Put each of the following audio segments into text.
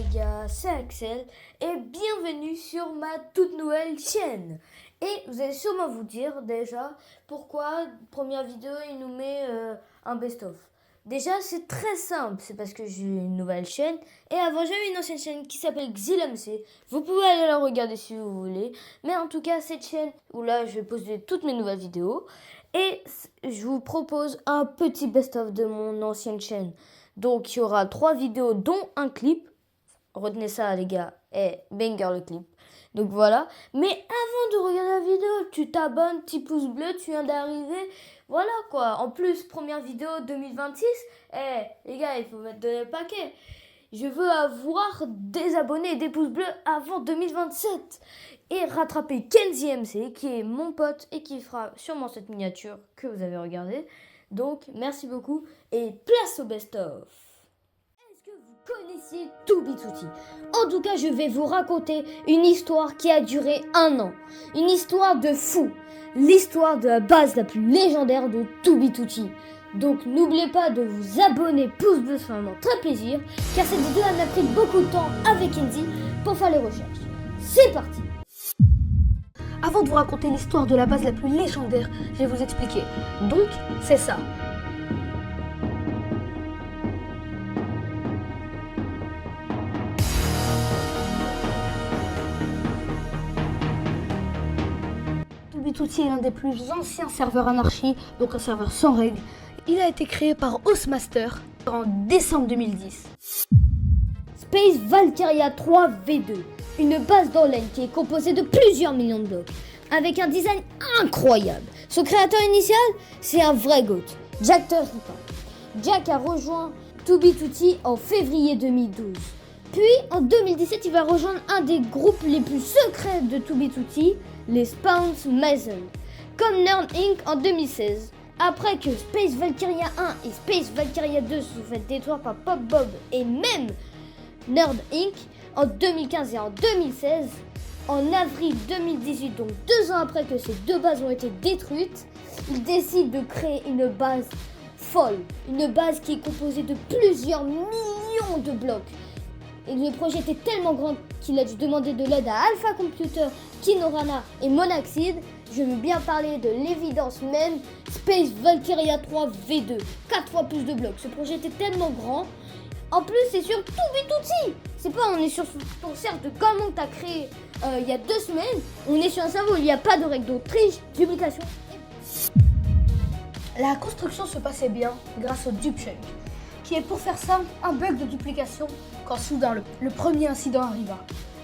les gars, c'est Axel et bienvenue sur ma toute nouvelle chaîne. Et vous allez sûrement vous dire déjà pourquoi première vidéo il nous met un best-of. Déjà c'est très simple, c'est parce que j'ai une nouvelle chaîne et avant j'avais une ancienne chaîne qui s'appelle XilMC. Vous pouvez aller la regarder si vous voulez, mais en tout cas cette chaîne où là je vais poster toutes mes nouvelles vidéos et je vous propose un petit best-of de mon ancienne chaîne. Donc il y aura 3 vidéos dont un clip. Retenez ça les gars, et banger le clip. Donc voilà, mais avant de regarder la vidéo, tu t'abonnes, petit pouce bleu, tu viens d'arriver. Voilà quoi, en plus première vidéo 2026, les gars il faut mettre de le paquet. Je veux avoir des abonnés et des pouces bleus avant 2027. Et rattraper Kenzie MC qui est mon pote et qui fera sûrement cette miniature que vous avez regardée. Donc merci beaucoup et place au best-of. Connaissiez Toubitoussi. En tout cas, je vais vous raconter une histoire qui a duré 1 an. Une histoire de fou. L'histoire de la base la plus légendaire de Toubitoussi. Donc n'oubliez pas de vous abonner, pouce bleu, ça fait vraiment très plaisir. Car cette vidéo elle m'a pris beaucoup de temps avec Kenzie pour faire les recherches. C'est parti. Avant de vous raconter l'histoire de la base la plus légendaire, je vais vous expliquer. Donc, c'est ça. Toubitoussi est l'un des plus anciens serveurs anarchie, donc un serveur sans règles. Il a été créé par Hossmaster en décembre 2010. Space Valkyria 3 V2, une base d'Orlen qui est composée de plusieurs millions de blocs, avec un design incroyable. Son créateur initial, c'est un vrai GOAT, Jack Turrican. Jack a rejoint Toubitoussi en février 2012. Puis en 2017, il va rejoindre un des groupes les plus secrets de Toubitoussi, les Spawn Mason, comme Nerd Inc. en 2016. Après que Space Valkyria 1 et Space Valkyria 2 se sont fait détruire par Pop Bob et même Nerd Inc. en 2015 et en 2016, en avril 2018, donc 2 ans après que ces 2 bases ont été détruites, il décide de créer une base folle, une base qui est composée de plusieurs millions de blocs. Et le projet était tellement grand qu'il a dû demander de l'aide à Alpha Computer, Kinorana et Monaxid. Je veux bien parler de l'évidence même, Space Valkyria 3 V2, 4 fois plus de blocs. Ce projet était tellement grand. En plus, c'est sur Toubitoussi. C'est pas, on est sur ton serveur de commande que t'as créé il y a 2 semaines. On est sur un serveur où il n'y a pas de règles d'autriche, duplication. La construction se passait bien grâce au DupChunk, qui est pour faire simple un bug de duplication quand soudain le premier incident arriva.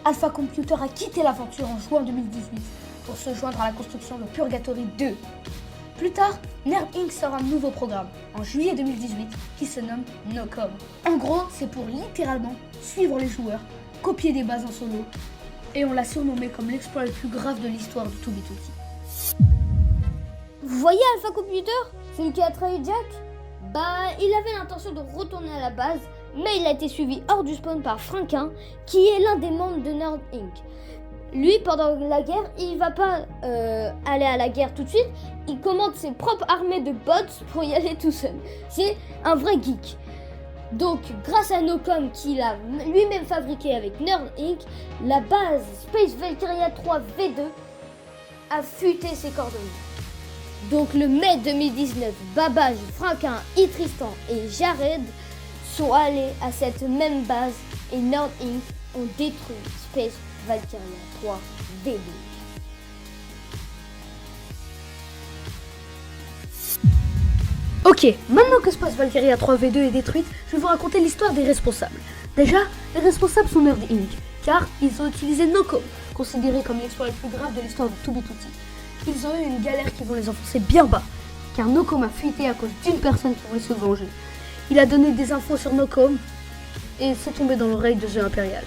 Alpha Computer a quitté l'aventure en juin 2018 pour se joindre à la construction de Purgatory 2. Plus tard, Nerd Inc. sort un nouveau programme en juillet 2018 qui se nomme NoCom. En gros, c'est pour littéralement suivre les joueurs, copier des bases en solo, et on l'a surnommé comme l'exploit le plus grave de l'histoire de Toubitoussi. Vous voyez Alpha Computer, celui qui a trahi Jack? Il avait l'intention de retourner à la base, mais il a été suivi hors du spawn par Franquin, qui est l'un des membres de Nerd Inc. Lui, pendant la guerre, il va pas aller à la guerre tout de suite, il commande ses propres armées de bots pour y aller tout seul. C'est un vrai geek. Donc, grâce à Nocom qu'il a lui-même fabriqué avec Nerd Inc., la base Space Valkyria 3 V2 a fuité ses coordonnées. Donc le mai 2019, Babage, Franquin, Tristan et Jared sont allés à cette même base et Nerd Inc. ont détruit Space Valkyria 3 V2. Ok, maintenant que Space Valkyria 3 V2 est détruite, je vais vous raconter l'histoire des responsables. Déjà, les responsables sont Nerd Inc. car ils ont utilisé NoCom, considéré comme l'exploit le plus grave de l'histoire de Toubitoussi. Ils ont eu une galère qui vont les enfoncer bien bas, car NoCom a fuité à cause d'une personne qui voulait se venger. Il a donné des infos sur NoCom et c'est tombé dans l'oreille de The Imperial.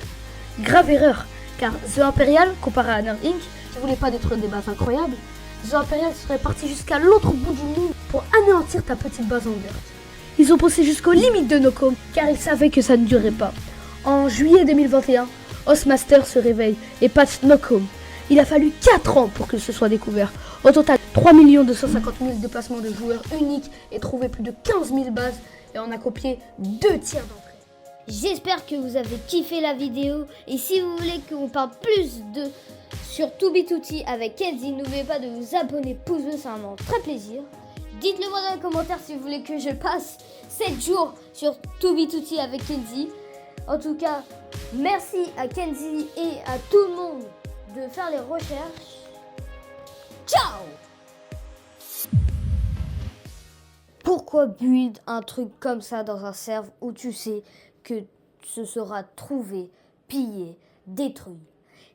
Grave erreur, car The Imperial, comparé à Nerd Inc., ne voulait pas détruire des bases incroyables. The Imperial serait parti jusqu'à l'autre bout du monde pour anéantir ta petite base en dirt. Ils ont poussé jusqu'aux limites de NoCom, car ils savaient que ça ne durerait pas. En juillet 2021, Hossmaster se réveille et patch NoCom. Il a fallu 4 ans pour que ce soit découvert. Au total, 3 250 000 déplacements de joueurs uniques et trouvé plus de 15 000 bases et on a copié 2 tiers d'entre elles. J'espère que vous avez kiffé la vidéo. Et si vous voulez qu'on parle plus sur Toubitouti avec Kenzie, n'oubliez pas de vous abonner, pouce bleu, ça me fait très plaisir. Dites-le moi dans les commentaires si vous voulez que je passe 7 jours sur Toubitouti avec Kenzie. En tout cas, merci à Kenzie et à tout le monde de faire les recherches. Ciao! Pourquoi build un truc comme ça dans un serve où tu sais que ce sera trouvé, pillé, détruit?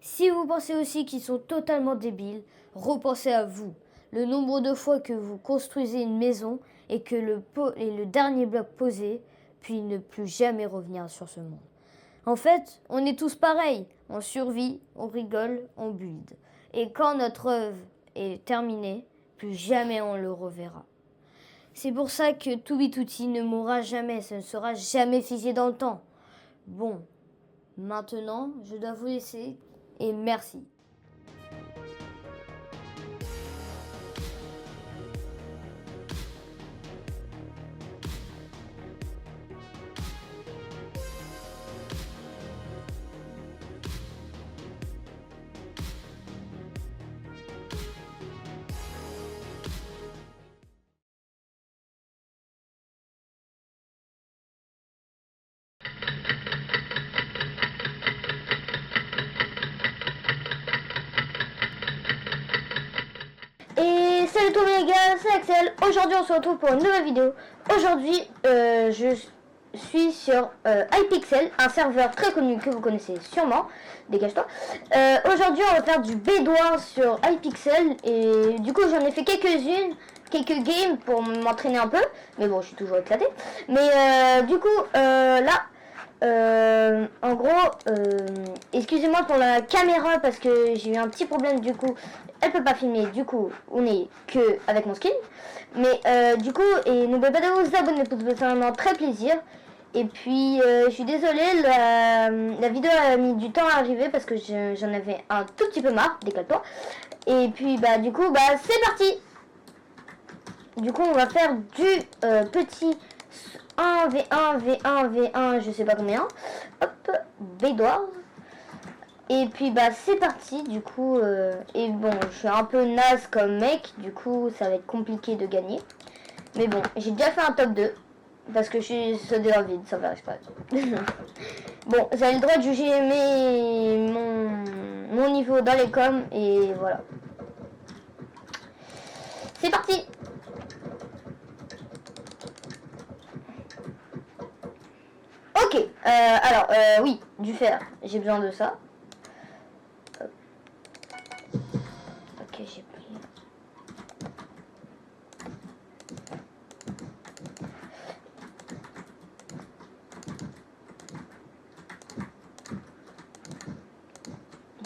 Si vous pensez aussi qu'ils sont totalement débiles, repensez à vous. Le nombre de fois que vous construisez une maison et que le dernier bloc posé, puis ne plus jamais revenir sur ce monde. En fait, on est tous pareils. On survit, on rigole, on build. Et quand notre œuvre est terminée, plus jamais on le reverra. C'est pour ça que Toubitouti ne mourra jamais, ça ne sera jamais figé dans le temps. Bon, maintenant, je dois vous laisser et merci. Et salut tout le monde les gars, c'est Axel. Aujourd'hui on se retrouve pour une nouvelle vidéo. Aujourd'hui je suis sur iPixel, un serveur très connu que vous connaissez sûrement. Dégage-toi. Aujourd'hui on va faire du bédouin sur iPixel. Et du coup j'en ai fait quelques games pour m'entraîner un peu. Mais bon, je suis toujours éclaté. Mais du coup là en gros, excusez-moi pour la caméra parce que j'ai eu un petit problème, du coup elle peut pas filmer, du coup on est que avec mon skin. Mais du coup, et n'oubliez pas de vous abonner, ça me fait très plaisir. Et puis je suis désolée, la vidéo a mis du temps à arriver parce que j'en avais un tout petit peu marre, décale-toi. Et puis bah du coup c'est parti. Du coup on va faire du petit 1 V1 V1 V1 je sais pas combien. Hop, bédouard. Et puis c'est parti du coup. Et bon, je suis un peu naze comme mec, du coup ça va être compliqué de gagner. Mais bon, j'ai déjà fait un top 2 parce que je suis sauté dans le vide, ça va pas. Bon, vous avez le droit de juger mon niveau dans les coms et voilà. C'est parti. Ok, alors oui, du fer, j'ai besoin de ça. Ok, j'ai pris.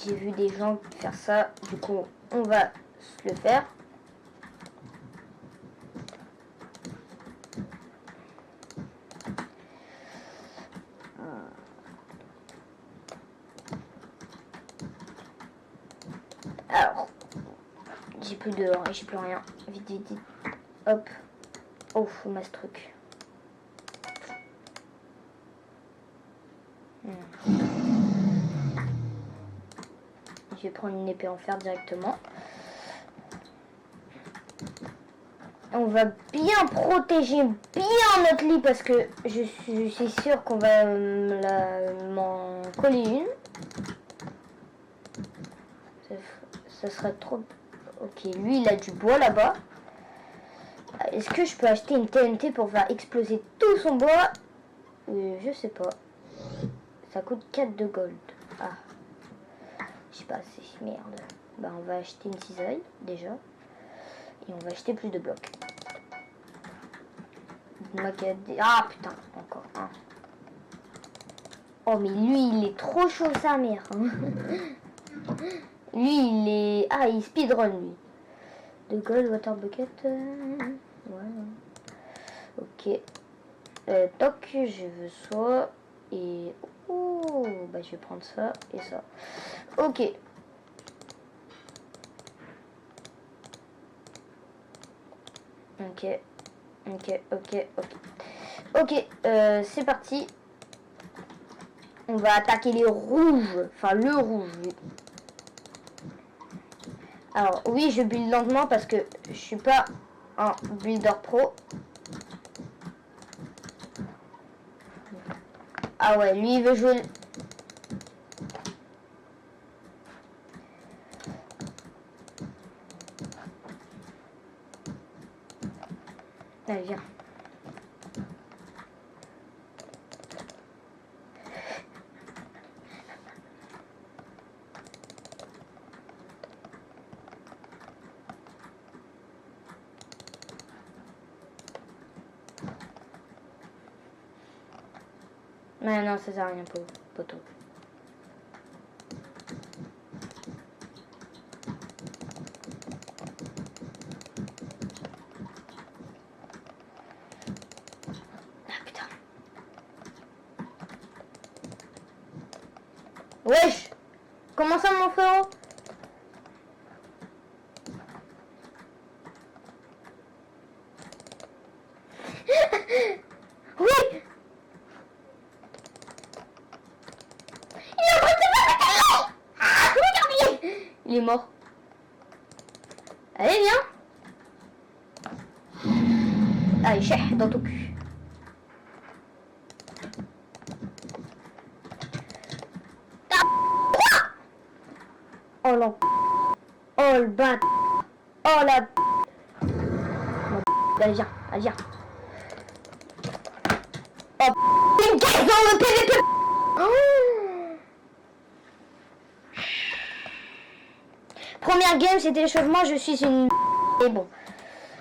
J'ai vu des gens faire ça, du coup on va le faire. Alors, j'ai plus de, j'ai plus rien. Vite, vite, vite. Hop. Oh, faut masser truc. Je vais prendre une épée en fer directement. On va bien protéger bien notre lit parce que je suis sûre qu'on va m'en coller une. Ça serait trop... Ok, lui il a du bois là-bas. Est-ce que je peux acheter une TNT pour faire exploser tout son bois? Je sais pas. Ça coûte 4 de gold. Ah. Je sais pas, c'est merde. On va acheter une cisaille déjà. Et on va acheter plus de blocs. Ah putain, encore un. Oh mais lui il est trop chaud sa mère. Lui il est... Ah, il speedrun lui. De gold, water bucket. Voilà. Ok. Toc, je veux ça. Et... Oh, je vais prendre ça et ça. Ok. Ok. Ok, ok, ok. Ok, c'est parti. On va attaquer les rouges. Enfin, le rouge. Alors, oui, je build lentement parce que je suis pas un builder pro. Ah ouais, lui, il veut jouer... Allez, viens. Mais non, ça sert à rien, poteau. Ah putain. Wesh! Comment ça, mon frérot? Oui! Il est mort. Allez, viens. Allez, chef, dans ton cul. Oh l'en... Oh le bat. Oh la... Allez, viens. Allez, viens. Oh, une caisse dans le PVP. Oh. Première game, c'était l'échauffement, je suis une... Et bon.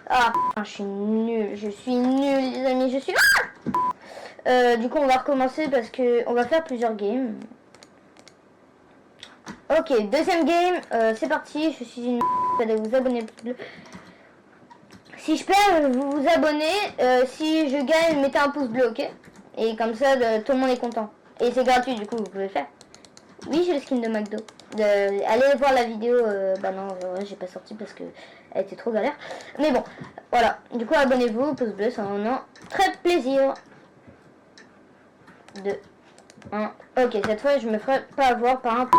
Ah, je suis nul, les amis, je suis... du coup, on va recommencer parce que on va faire plusieurs games. Ok, deuxième game, c'est parti, je suis une... Allez vous abonner. Si je perds, vous vous abonnez. Si je gagne, mettez un pouce bleu, ok? Et comme ça, tout le monde est content. Et c'est gratuit, du coup, vous pouvez le faire. Oui, j'ai le skin de McDo. Allez voir la vidéo. Bah non, j'ai pas sorti parce que elle était trop galère. Mais bon, voilà. Du coup, abonnez-vous, pouce bleu, ça en très plaisir. 2, 1. Ok, cette fois, je me ferai pas avoir par un...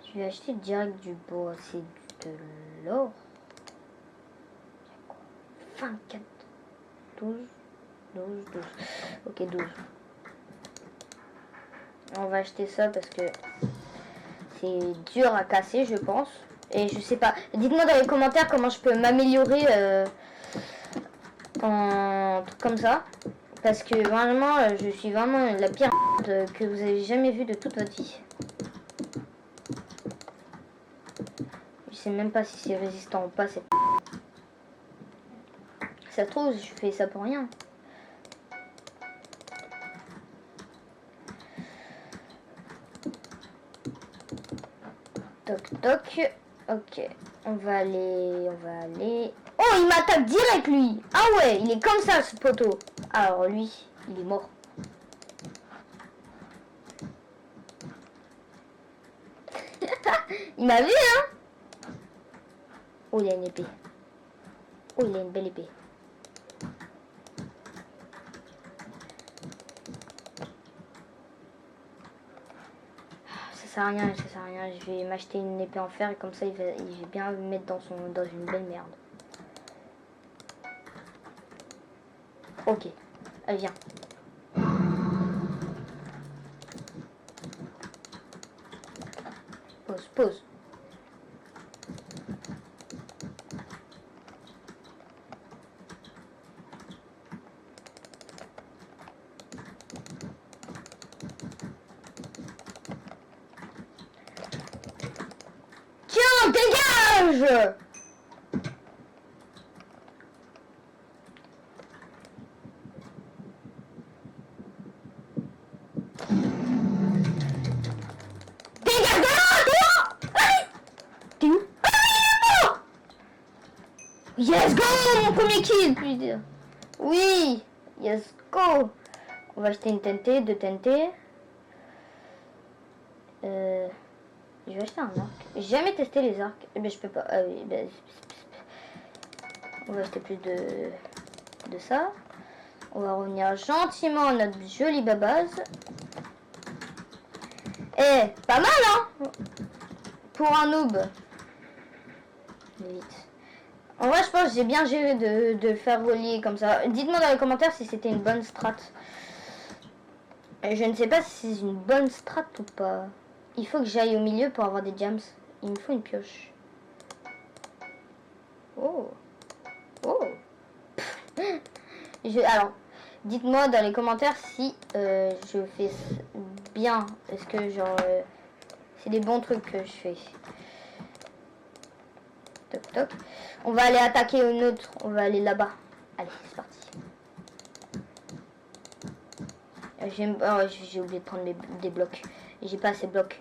Je vais acheter direct du bois. C'est de l'or. 24, 12, 12. Ok, 12. On va acheter ça parce que c'est dur à casser, je pense. Et je sais pas. Dites-moi dans les commentaires comment je peux m'améliorer en truc comme ça. Parce que vraiment, je suis vraiment la pire que vous avez jamais vue de toute votre vie. Je sais même pas si c'est résistant ou pas. Ça se trouve, je fais ça pour rien. Toc toc. Ok. On va aller. Oh, il m'attaque direct lui. Ah ouais, il est comme ça ce poteau. Alors lui, il est mort. Il m'a vu, hein. Oh, il a une épée. Oh, il a une belle épée. Ça sert à rien. Je vais m'acheter une épée en fer et comme ça, il va bien me mettre dans une belle merde. Ok. Allez, viens. Pause. Tiens, dégage! Yes, go! Mon premier kill, puis dire. Oui! Yes, go! On va acheter une TNT, 2 TNT. Je vais acheter un arc. J'ai jamais testé les arcs. Eh ben, je peux pas. Ah oui, ben, on va acheter plus de ça. On va revenir gentiment à notre jolie babase. Eh, pas mal, hein? Pour un noob. Vite. En vrai, je pense que j'ai bien géré de le faire relier comme ça. Dites-moi dans les commentaires si c'était une bonne strat. Je ne sais pas si c'est une bonne strat ou pas. Il faut que j'aille au milieu pour avoir des jams. Il me faut une pioche. Oh. Oh. Alors, dites-moi dans les commentaires si je fais bien. Est-ce que genre c'est des bons trucs que je fais. Toc toc. On va aller attaquer une autre. On va aller là-bas. Allez, c'est parti. J'ai oublié de prendre des blocs. Et j'ai pas assez de blocs.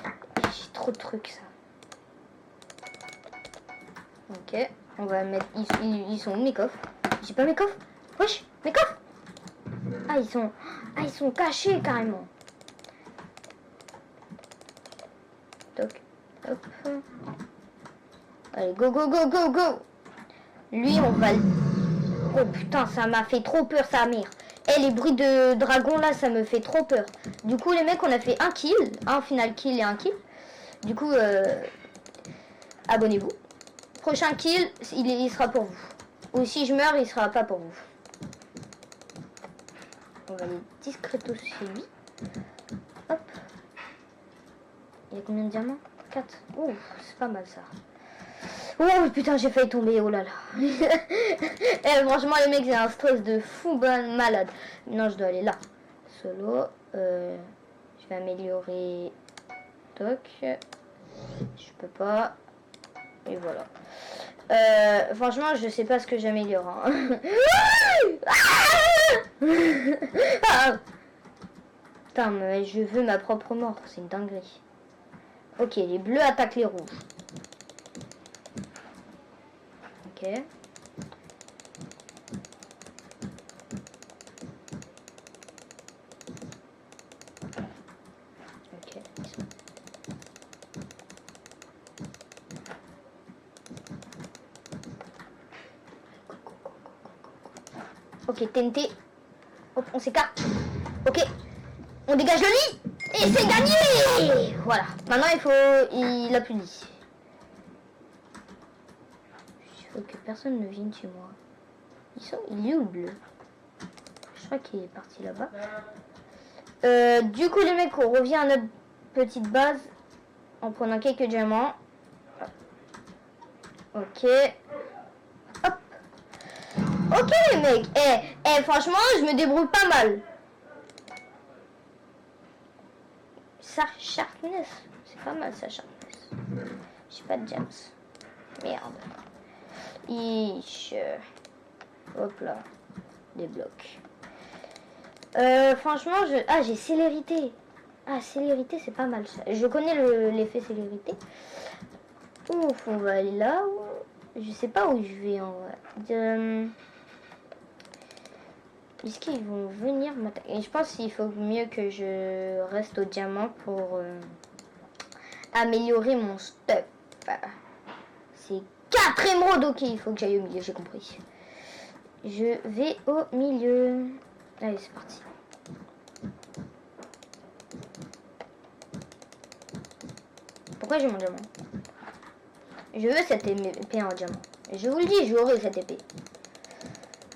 J'ai trop de trucs ça. Ok. On va mettre. Ils sont où mes coffres? J'ai pas mes coffres. Wesh, mes coffres. Ah ils sont cachés carrément. Toc. Hop. Allez, go, go, go, go, go. Lui, on va... Oh putain, ça m'a fait trop peur, sa mère. Et les bruits de dragon, là, ça me fait trop peur. Du coup, les mecs, on a fait un kill. Un final kill et un kill. Du coup, abonnez-vous. Prochain kill, il sera pour vous. Ou si je meurs, il sera pas pour vous. On va aller discretos chez lui. Hop. Il y a combien de diamants? 4. Oh, c'est pas mal ça. Oh putain, j'ai failli tomber, oh là là. Et franchement, les mecs, j'ai un stress de fou, ben malade. Maintenant, je dois aller là. Solo. Je vais améliorer. Toc. Je peux pas. Et voilà. Franchement, je sais pas ce que j'améliore. Hein. Putain, mais je veux ma propre mort. C'est une dinguerie. Ok, les bleus attaquent les rouges. Ok. Ok. Ok, TNT. Hop, on s'écarte. Ok. On dégage le lit. Et c'est gagné. Voilà. Maintenant, il a plus de lit. Il faut que personne ne vienne chez moi. Il est où le bleu? Je crois qu'il est parti là-bas. Du coup, les mecs, on revient à notre petite base en prenant quelques diamants. Ok. Hop. Ok, les mecs. Franchement, je me débrouille pas mal. Ça, sharpness. C'est pas mal, ça, sharpness. J'ai pas de gems. Merde. Hop là. Des blocs. Franchement, j'ai célérité. Ah, célérité, c'est pas mal ça. Je connais l'effet célérité. Ouf, on va aller là. Je sais pas où je vais en vrai. Est-ce qu'ils vont venir m'attaquer? Et je pense qu'il faut mieux que je reste au diamant pour améliorer mon stuff. C'est 4 émeraudes. Ok, il faut que j'aille au milieu, j'ai compris. Je vais au milieu. Allez, c'est parti. Pourquoi j'ai mon diamant? Je veux cette épée en diamant. Je vous le dis, j'aurai cette épée.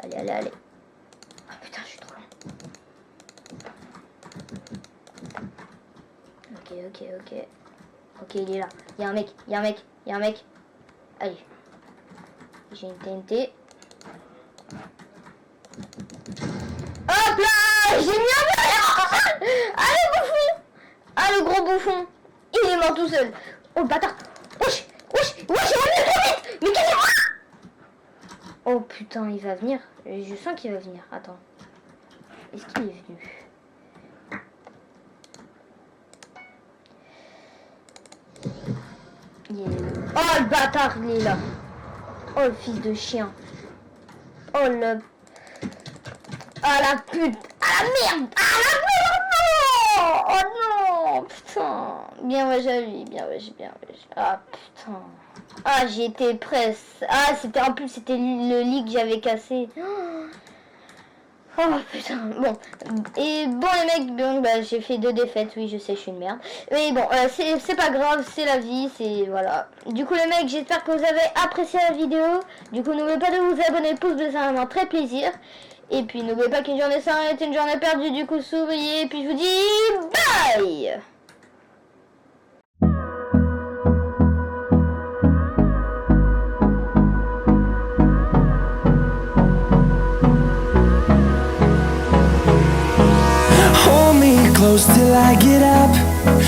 Allez, allez, allez. Ah putain, je suis trop loin. Ok, ok, ok. Ok, il est là. Il y a un mec, il y a un mec, il y a un mec. Allez. J'ai une TNT. Hop là! J'ai mis un verre! Ah le bouffon! Ah le gros bouffon! Il est mort tout seul. Oh le bâtard! Wesh! Wesh! Wesh! Il va venir trop vite! Mais qu'est-ce que... Oh putain, il va venir. Je sens qu'il va venir. Attends. Est-ce qu'il est venu? Il est là. Oh le bâtard, il est là. Oh le fils de chien. Oh le... Ah la pute. Ah la merde. Ah la merde. Non. Oh non. Putain. Bien ouais, j'ai lui. Bien ouais, bien ouais. Ah putain. Ah j'étais presque. Ah c'était en plus c'était le lit que j'avais cassé. Oh putain, bon. Et bon les mecs, donc, bah, j'ai fait 2 défaites, oui je sais, je suis une merde. Mais bon, c'est pas grave, c'est la vie, c'est voilà. Du coup les mecs, j'espère que vous avez apprécié la vidéo. Du coup n'oubliez pas de vous abonner, pouce bleu, ça vraiment très plaisir. Et puis n'oubliez pas qu'une journée sans est une journée perdue, du coup souriez. Et puis je vous dis bye. Close till I get up.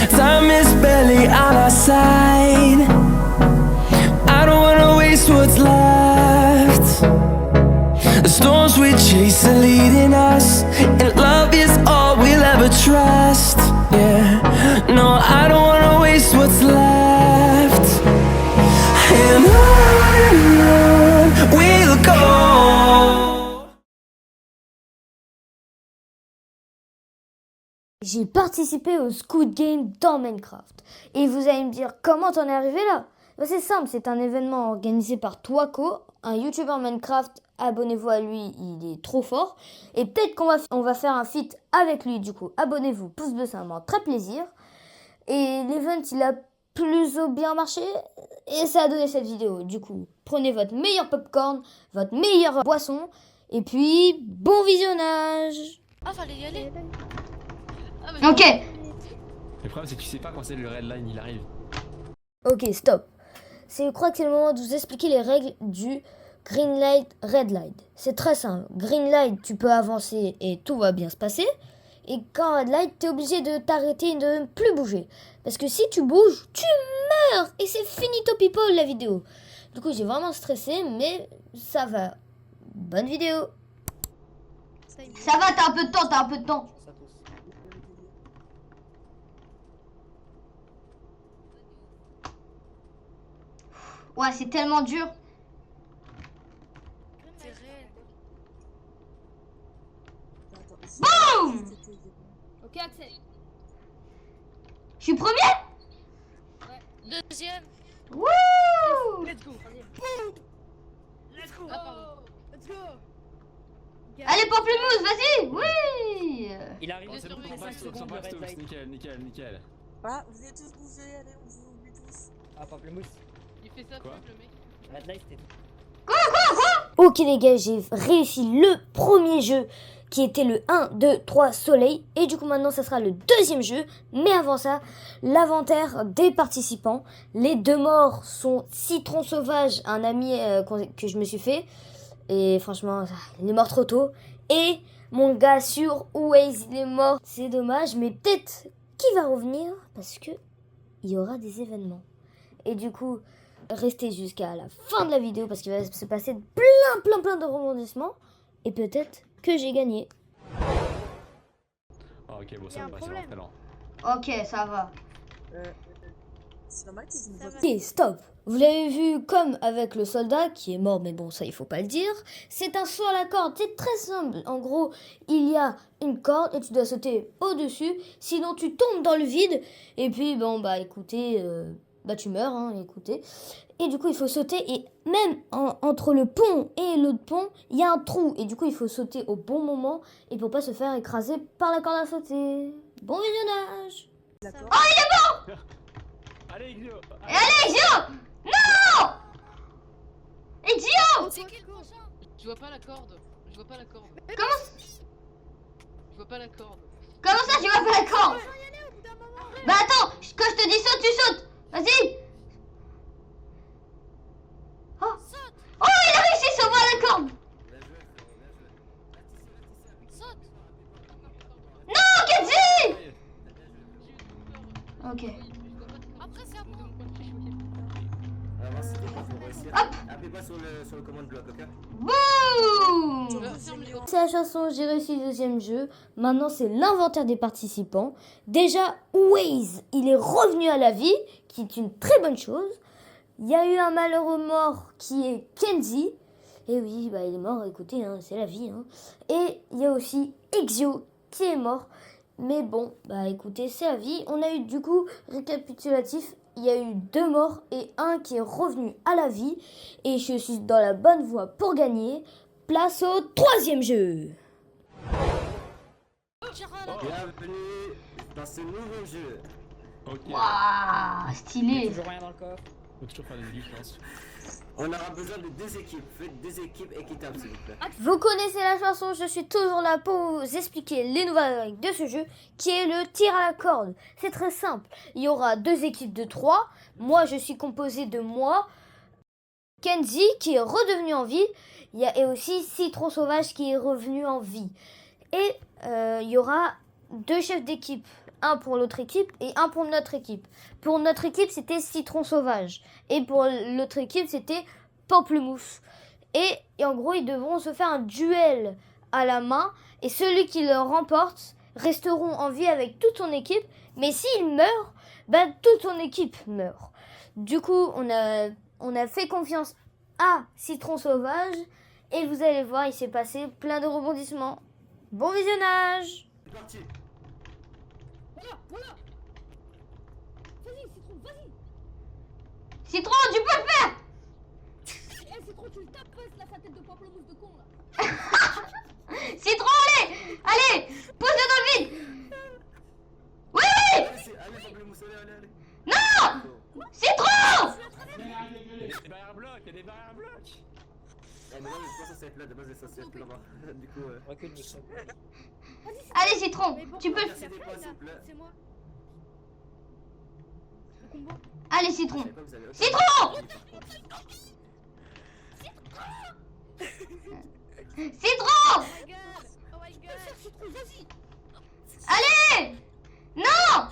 Time is barely on our side. I don't wanna waste what's left. The storms we chase are leading us, and love is all we'll ever trust. Yeah, no, I don't wanna waste what's left. And on we'll go. J'ai participé au Squid Game dans Minecraft. Et vous allez me dire, comment t'en es arrivé là? Ben, c'est simple, c'est un événement organisé par Toico, un YouTuber Minecraft. Abonnez-vous à lui, il est trop fort. Et peut-être qu'on va faire un feat avec lui, du coup. Abonnez-vous, pouce bleu, c'est vraiment très plaisir. Et l'event, il a plus ou bien marché. Et ça a donné cette vidéo. Du coup, prenez votre meilleur popcorn, votre meilleure boisson. Et puis, bon visionnage. Ah, fallait y aller. Ok. Le problème c'est que tu sais pas quand c'est le red line il arrive. Ok, stop. Je crois que c'est le moment de vous expliquer les règles du green light, red light. C'est très simple. Green light, tu peux avancer et tout va bien se passer. Et quand red light, tu es obligé de t'arrêter et de ne plus bouger. Parce que si tu bouges, tu meurs. Et c'est finito people la vidéo. Du coup, j'ai vraiment stressé, mais ça va. Bonne vidéo. Ça va, t'as un peu de temps, Ouais, c'est tellement dur. Boum! Ok, Axel. Je suis premier? Deuxième. Wouh! Let's go. Let's go. Ah, pardon. Let's go. Allez, Pamplemousse, vas-y! Oui! Il arrive On sur surveille 5 secondes de red light. Nickel. Ah, vous êtes tous bougés, allez, on vous oublie tous. Ah, Pamplemousse, Il fait ça Quoi le mec. red light c'était tout. Ok les gars, j'ai réussi le premier jeu qui était le 1, 2, 3 soleil. Et du coup maintenant ça sera le deuxième jeu. Mais avant ça, l'inventaire des participants. Les 2 morts sont Citron Sauvage, un ami que je me suis fait. Et franchement, il est mort trop tôt. Et mon gars sur Waze, il est mort. C'est dommage, mais peut-être qu'il va revenir parce que il y aura des événements. Et du coup, restez jusqu'à la fin de la vidéo parce qu'il va se passer plein de rebondissements. Et peut-être que j'ai gagné. Oh, ok, bon, ça va passer très lent. Ok, ça va. C'est normal qu'ils nous Ok, stop. Vous l'avez vu comme avec le soldat qui est mort, mais bon, ça il faut pas le dire. C'est un saut à la corde, c'est très simple. En gros, il y a une corde et tu dois sauter au-dessus. Sinon, tu tombes dans le vide. Et puis, bon, bah écoutez, tu meurs, hein, écoutez. Et du coup, il faut sauter. Et même entre le pont et l'autre pont, il y a un trou. Et du coup, il faut sauter au bon moment. Et pour pas se faire écraser par la corde à sauter. Bon visionnage. D'accord. Oh, il est mort! Allez, Xio! Allez, Xio! Non! Idiot! C'est qui le prochain? Je vois pas la corde. Comment Je vois pas la corde. ça, tu vois pas la corde? Bah attends, quand je te dis saute, tu sautes. Vas-y. Oh, il a réussi à sauver la corde. Saute. Non, Kenji. Ok. Après c'est à moi. Appuyez-moi sur le commande bloc, ok? Boum. Ferme les C'est la chanson, j'ai réussi le deuxième jeu. Maintenant, c'est l'inventaire des participants. Déjà, Waze, il est revenu à la vie, qui est une très bonne chose. Il y a eu un malheureux mort qui est Kenzie. Et oui, bah, il est mort, écoutez, hein, c'est la vie. Hein. Et il y a aussi Exio qui est mort. Mais bon, bah écoutez, c'est la vie. On a eu du coup, récapitulatif, il y a eu 2 morts et un qui est revenu à la vie. Et je suis dans la bonne voie pour gagner. Place au 3e jeu. Bienvenue dans ce nouveau jeu. Ok. Waouh, stylé. Toujours rien dans le coffre. Faut toujours faire des aiguilles, je pense. On aura besoin de 2 équipes. Faites 2 équipes équitables, s'il vous plaît. Vous connaissez la chanson, je suis toujours là pour vous expliquer les nouvelles règles de ce jeu qui est le tir à la corde. C'est très simple, il y aura 2 équipes de 3. Moi je suis composé de moi, Kenzie qui est redevenu en vie, et aussi Citron Sauvage qui est revenu en vie. Et il y aura 2 chefs d'équipe, un pour l'autre équipe et un pour notre équipe. Pour notre équipe c'était Citron Sauvage et pour l'autre équipe c'était Pamplemousse. Et en gros, ils devront se faire un duel à la main. Et celui qui le remporte resteront en vie avec toute son équipe. Mais s'il meurt, ben, toute son équipe meurt. Du coup, on a fait confiance à Citron Sauvage. Et vous allez voir, il s'est passé plein de rebondissements. Bon visionnage! C'est parti. Voilà. Vas-y, Citron, vas-y. Citron, tu peux le faire. Eh, Citron, tu le tapes, là, sa tête de pamplemousse de con, là. Citron, allez, pose-le dans le vide. Oui, Allez, Pamplemousse, allez. non, Citron. Il y a des barrières blocs, il y a des barrières blocs. Eh, mais non, mais ça c'est là, de base, c'est censé être là-bas. Du coup, Recule, Michel. Allez, Citron, tu peux le Cassez des pas, s'il vous plaît. C'est moi. Allez, Je Citron. savais pas que vous avez- Citron. Citron. Oh my god. Citron, vas-y. Allez. Non.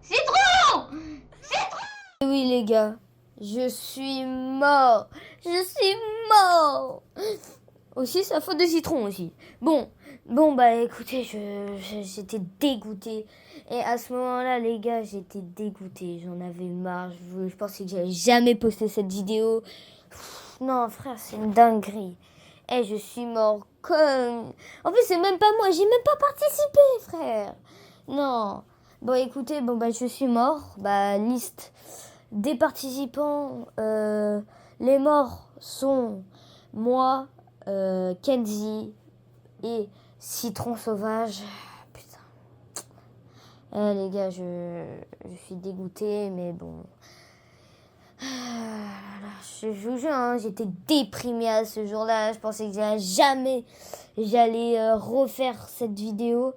Citron. Oui les gars, je suis mort. Aussi, c'est la faute de Citron aussi. Bon, bah écoutez, j'étais dégoûtée. Et à ce moment-là, les gars, j'étais dégoûtée. J'en avais marre. Je pensais que j'allais jamais poster cette vidéo. Non, frère, c'est une dinguerie. Et je suis mort comme... En plus, c'est même pas moi. J'ai même pas participé, frère. Non. Bon, écoutez, je suis mort. Liste des participants. Les morts sont moi, Kenzie et Citron Sauvage. Putain. Les gars, je suis dégoûtée, mais bon. Je vous jure, hein, j'étais déprimée à ce jour-là. Je pensais que j'allais refaire cette vidéo.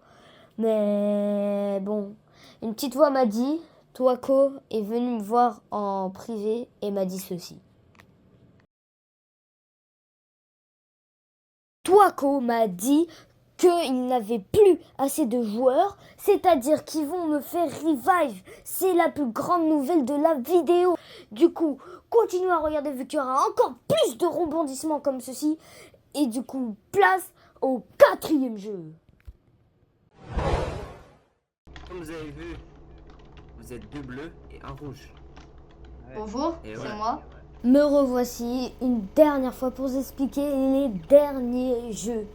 Mais bon, une petite voix m'a dit, Toako est venu me voir en privé et m'a dit ceci. Toako m'a dit qu'il n'avait plus assez de joueurs, c'est-à-dire qu'ils vont me faire revive. C'est la plus grande nouvelle de la vidéo. Du coup, continuez à regarder vu qu'il y aura encore plus de rebondissements comme ceci. Et du coup, place au 4e jeu. Comme vous avez vu, vous êtes 2 bleus et 1 rouge. Bonjour, Et c'est ouais. moi. Me revoici une dernière fois pour vous expliquer les derniers jeux.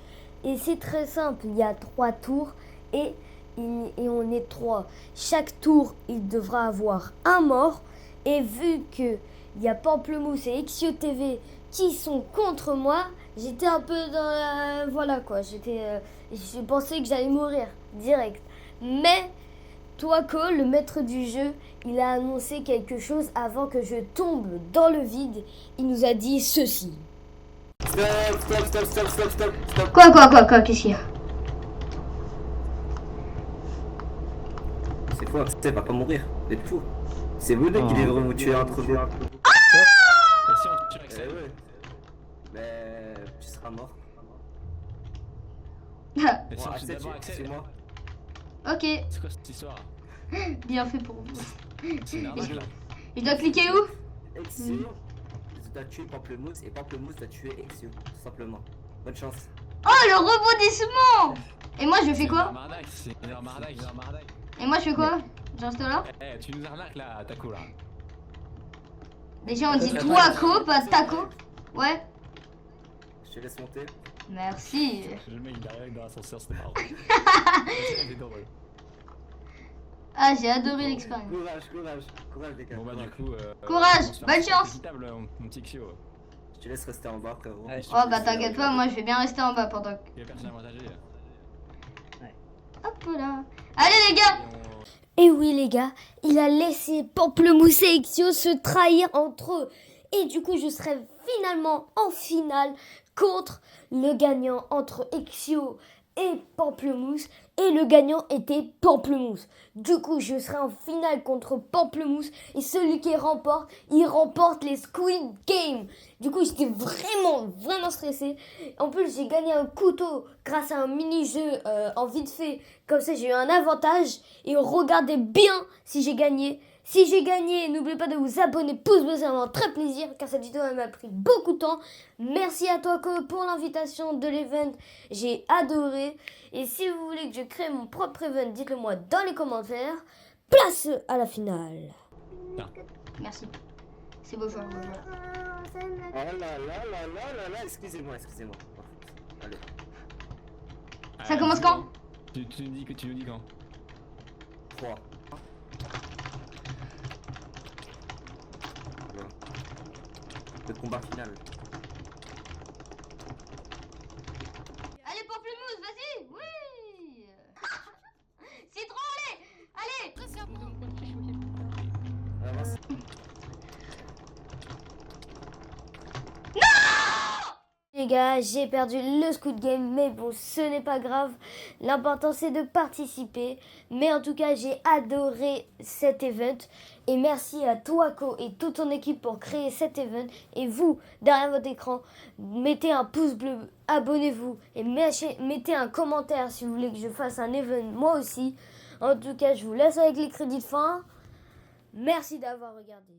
Et c'est très simple, il y a 3 tours et on est 3. Chaque tour, il devra avoir un mort. Et vu qu'il y a Pamplemousse et Exio TV qui sont contre moi, j'étais un peu dans la... Voilà quoi, je pensais que j'allais mourir direct. Mais Toako, le maître du jeu, il a annoncé quelque chose avant que je tombe dans le vide. Il nous a dit ceci. Stop. Quoi, qu'est-ce qu'il y a? C'est quoi? Ça va pas mourir. Vous êtes fous. C'est vous deux qui devez vous tuer entre vous. Et si on tire avec ça? Ouais. Mais tu seras mort. Et si Bon, on tue Axel, d'abord Axel? c'est moi. Ok, C'est quoi cette histoire? bien fait pour vous. C'est une arnaque là. Je dois cliquer où? Exio, tu dois tuer Pamplemousse et Pamplemousse doit tuer Exio, tout simplement. Bonne chance. Oh, le rebondissement! Et moi, je fais quoi? C'est une arnaque. Et moi, je fais quoi? Je reste là? Eh, tu nous arnaques là, Taco là. Déjà, on dit Toako, pas Taco. Ouais, Je te laisse monter. merci. Le mec il est arrivé dans l'ascenseur, c'était marrant. C'était drôle. Ah, j'ai adoré l'expérience. Courage les gars. Bon bah du coup... Courage, on se fait bonne un chance. équitable, mon petit Xio. Je te laisse rester en bas, frérot. Ouais, Oh bah t'inquiète pas, moi je vais bien rester en bas pendant que... Il y a personne avantagé. Hop là. Allez les gars. Et oui les gars, il a laissé Pamplemousse et Exio se trahir entre eux. Et du coup, je serai finalement en finale contre le gagnant entre Exio et Pamplemousse. Et le gagnant était Pamplemousse. Du coup, je serai en finale contre Pamplemousse. Et celui qui remporte, il remporte les Squid Games. Du coup, j'étais vraiment stressée. En plus, j'ai gagné un couteau grâce à un mini-jeu en vite fait. Comme ça, j'ai eu un avantage. Et regardez bien si j'ai gagné. Si j'ai gagné, n'oubliez pas de vous abonner, pouce bleu, ça m'a fait très plaisir car cette vidéo elle m'a pris beaucoup de temps. Merci à toi Ko pour l'invitation de l'event, j'ai adoré. Et si vous voulez que je crée mon propre event, dites-le moi dans les commentaires. Place à la finale. Merci. C'est beau joueur, beau joueur. Oh là là, excusez-moi. Allez. Ça commence quand? Tu nous dis quand? 3. Le combat final. Allez Pamplemousse, vas-y. Oui. Citron, allez. Avance. Les gars, j'ai perdu le Squid Game, mais bon, ce n'est pas grave. L'important, c'est de participer. Mais en tout cas, j'ai adoré cet event. Et merci à toi, Ko, et toute ton équipe pour créer cet event. Et vous, derrière votre écran, mettez un pouce bleu, abonnez-vous. Et mettez un commentaire si vous voulez que je fasse un event moi aussi. En tout cas, je vous laisse avec les crédits de fin. Merci d'avoir regardé.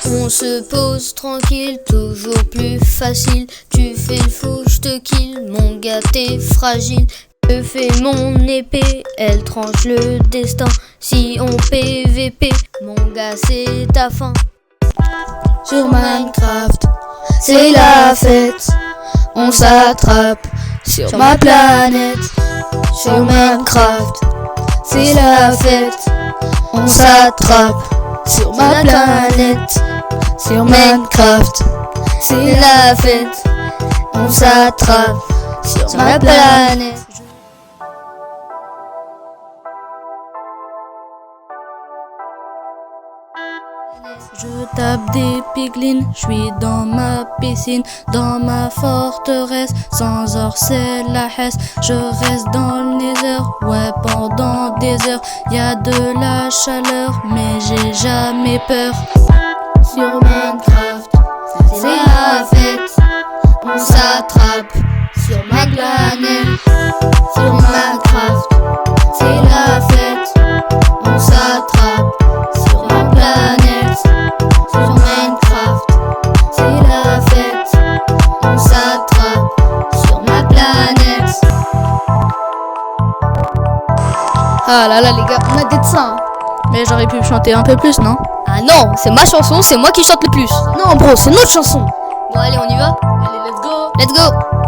On se pose tranquille, toujours plus facile. Tu fais le fou, je te kill, mon gars t'es fragile. Je fais mon épée, elle tranche le destin. Si on PVP, mon gars c'est ta fin. Sur Minecraft, c'est la fête. On s'attrape sur ma planète. Sur Minecraft, c'est la fête. On s'attrape sur ma planète. Sur Minecraft, c'est la fête. On s'attrape sur ma planète. Je tape des piglins, je suis dans ma piscine, dans ma forteresse, sans or c'est la hesse. Je reste dans le nether, ouais pendant des heures, y'a de la chaleur, mais j'ai jamais peur. Sur Minecraft, c'est la fête, on s'attrape sur ma planète. Sur Minecraft, c'est la fête, on s'attrape sur ma planète. Sur Minecraft, c'est la fête, on s'attrape sur ma planète. Ah là là les gars, on a des de ça hein. Mais j'aurais pu chanter un peu plus, non? Ah non, c'est ma chanson, c'est moi qui chante le plus. Non bro, c'est notre chanson. Bon allez, on y va? Allez, let's go. Let's go.